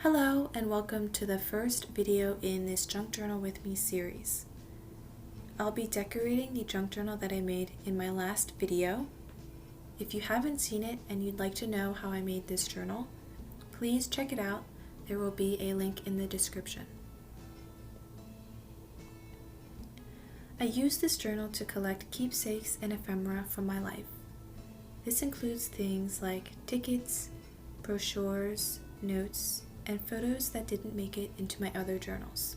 Hello and welcome to the first video in this Junk Journal with Me series. I'll be decorating the junk journal that I made in my last video. If you haven't seen it and you'd like to know how I made this journal, please check it out. There will be a link in the description. I used this journal to collect keepsakes and ephemera from my life. This includes things like tickets, brochures, notes, and photos that didn't make it into my other journals.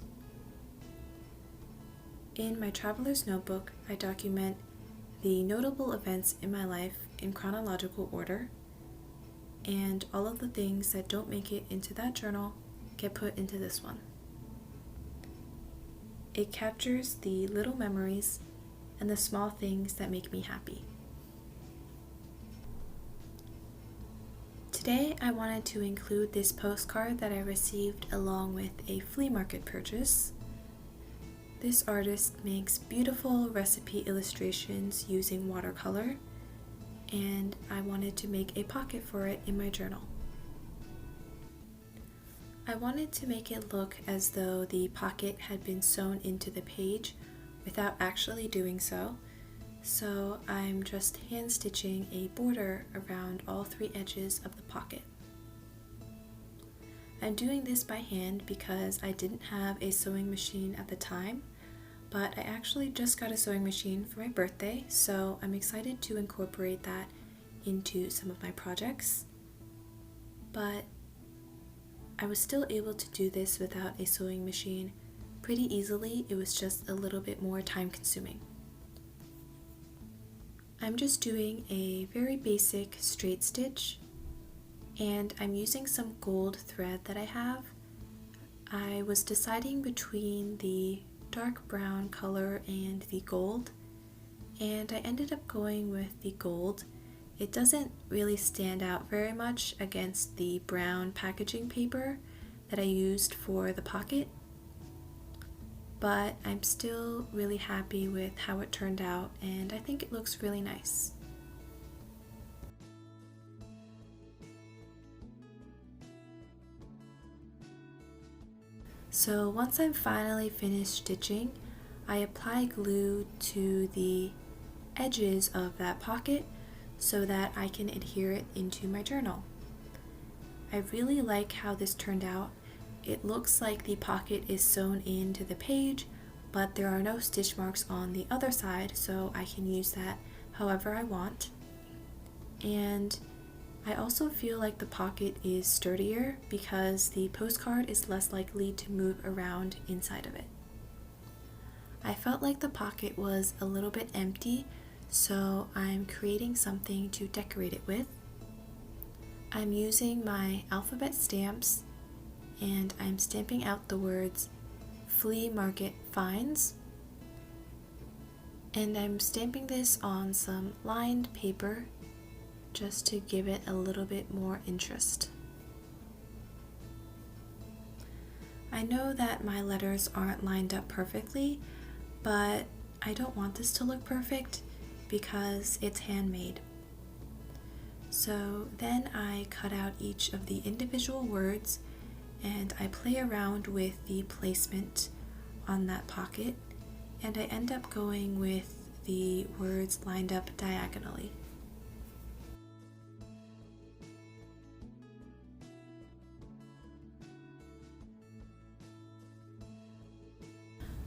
In my traveler's notebook, I document the notable events in my life in chronological order, and all of the things that don't make it into that journal get put into this one. It captures the little memories and the small things that make me happy. Today I wanted to include this postcard that I received along with a flea market purchase. This artist makes beautiful recipe illustrations using watercolor, and I wanted to make a pocket for it in my journal. I wanted to make it look as though the pocket had been sewn into the page without actually doing so. So I'm just hand stitching a border around all three edges of the pocket. I'm doing this by hand because I didn't have a sewing machine at the time, but I actually just got a sewing machine for my birthday, so I'm excited to incorporate that into some of my projects. But I was still able to do this without a sewing machine pretty easily. It was just a little bit more time consuming. I'm just doing a very basic straight stitch, and I'm using some gold thread that I have. I was deciding between the dark brown color and the gold, and I ended up going with the gold. It doesn't really stand out very much against the brown packaging paper that I used for the pocket, but I'm still really happy with how it turned out, and I think it looks really nice. So once I'm finally finished stitching, I apply glue to the edges of that pocket so that I can adhere it into my journal. I really like how this turned out. It looks like the pocket is sewn into the page, but there are no stitch marks on the other side, so I can use that however I want. And I also feel like the pocket is sturdier because the postcard is less likely to move around inside of it. I felt like the pocket was a little bit empty, so I'm creating something to decorate it with. I'm using my alphabet stamps, and I'm stamping out the words Flea Market Finds, and I'm stamping this on some lined paper just to give it a little bit more interest. I know that my letters aren't lined up perfectly, but I don't want this to look perfect because it's handmade. So then I cut out each of the individual words, and I play around with the placement on that pocket, and I end up going with the words lined up diagonally.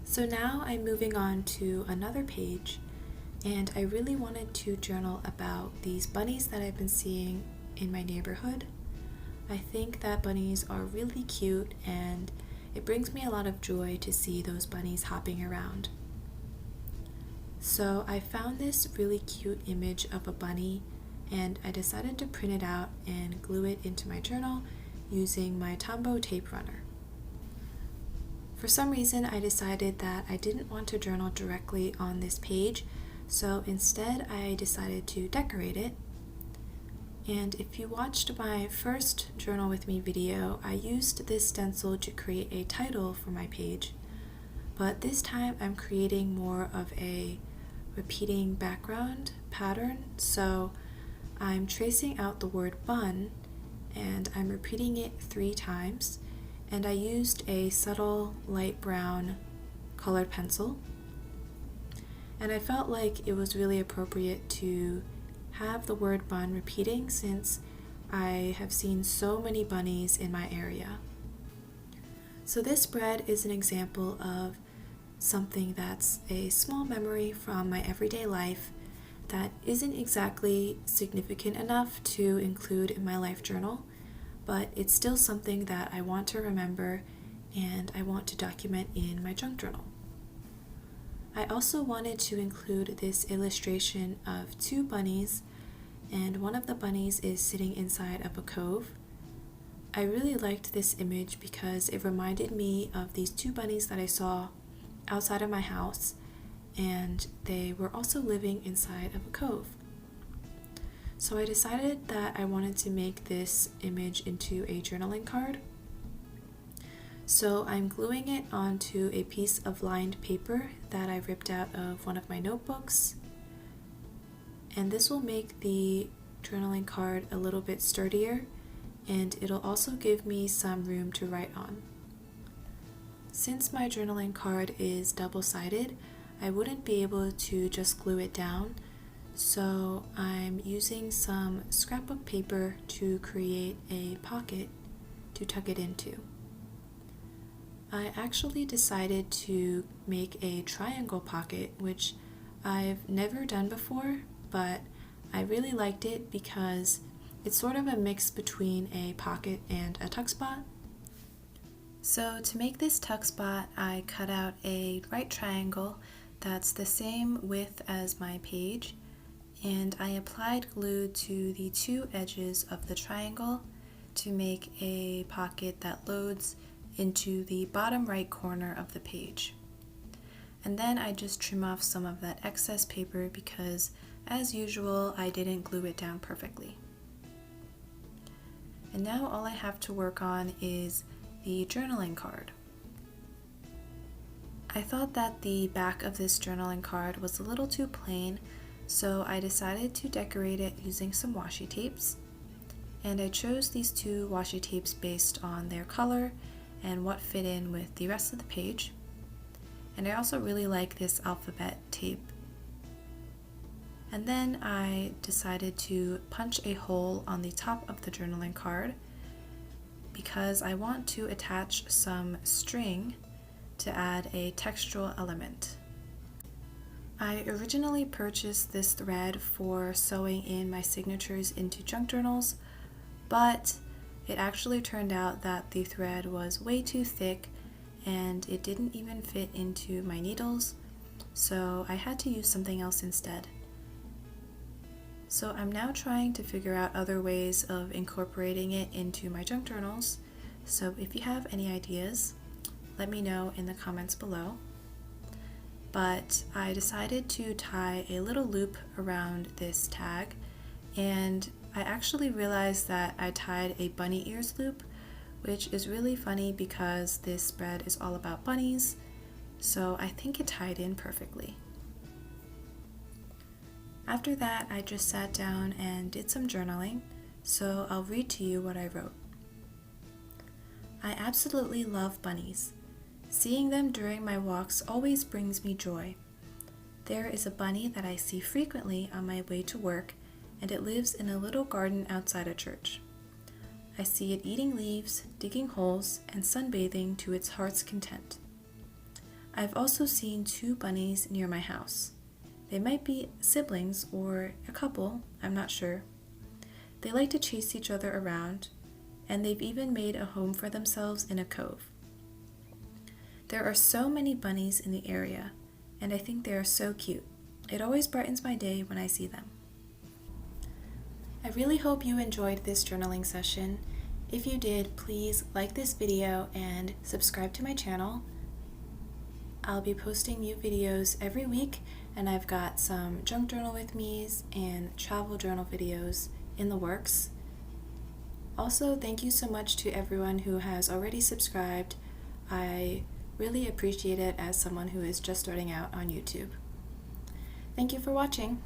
So now I'm moving on to another page, and I really wanted to journal about these bunnies that I've been seeing in my neighborhood. I think that bunnies are really cute, and it brings me a lot of joy to see those bunnies hopping around. So I found this really cute image of a bunny, and I decided to print it out and glue it into my journal using my Tombow tape runner. For some reason, I decided that I didn't want to journal directly on this page, so instead I decided to decorate it. And if you watched my first Journal With Me video, I used this stencil to create a title for my page, but this time I'm creating more of a repeating background pattern, so I'm tracing out the word bun and I'm repeating it 3 times, and I used a subtle light brown colored pencil, and I felt like it was really appropriate to have the word bun repeating since I have seen so many bunnies in my area. So this spread is an example of something that's a small memory from my everyday life that isn't exactly significant enough to include in my life journal, but it's still something that I want to remember and I want to document in my junk journal. I also wanted to include this illustration of two bunnies, and one of the bunnies is sitting inside of a cove. I really liked this image because it reminded me of these two bunnies that I saw outside of my house, and they were also living inside of a cove. So I decided that I wanted to make this image into a journaling card. So I'm gluing it onto a piece of lined paper that I ripped out of one of my notebooks. And this will make the journaling card a little bit sturdier, and it'll also give me some room to write on. Since my journaling card is double-sided, I wouldn't be able to just glue it down, so I'm using some scrapbook paper to create a pocket to tuck it into. I actually decided to make a triangle pocket, which I've never done before, but I really liked it because it's sort of a mix between a pocket and a tuck spot. So to make this tuck spot, I cut out a right triangle that's the same width as my page, and I applied glue to the two edges of the triangle to make a pocket that loads into the bottom right corner of the page. And then I just trim off some of that excess paper because, as usual, I didn't glue it down perfectly. And now all I have to work on is the journaling card. I thought that the back of this journaling card was a little too plain, so I decided to decorate it using some washi tapes. And I chose these two washi tapes based on their color and what fit in with the rest of the page. And I also really like this alphabet tape. And then I decided to punch a hole on the top of the journaling card because I want to attach some string to add a textural element. I originally purchased this thread for sewing in my signatures into junk journals, but it actually turned out that the thread was way too thick and it didn't even fit into my needles, so I had to use something else instead. So I'm now trying to figure out other ways of incorporating it into my junk journals, so if you have any ideas, let me know in the comments below. But I decided to tie a little loop around this tag, and I actually realized that I tied a bunny ears loop, which is really funny because this spread is all about bunnies, so I think it tied in perfectly. After that, I just sat down and did some journaling, so I'll read to you what I wrote. I absolutely love bunnies. Seeing them during my walks always brings me joy. There is a bunny that I see frequently on my way to work, and it lives in a little garden outside a church. I see it eating leaves, digging holes, and sunbathing to its heart's content. I've also seen two bunnies near my house. They might be siblings or a couple, I'm not sure. They like to chase each other around, and they've even made a home for themselves in a cove. There are so many bunnies in the area, and I think they are so cute. It always brightens my day when I see them. I really hope you enjoyed this journaling session. If you did, please like this video and subscribe to my channel. I'll be posting new videos every week, and I've got some junk journal with me's and travel journal videos in the works. Also, thank you so much to everyone who has already subscribed. I really appreciate it as someone who is just starting out on YouTube. Thank you for watching.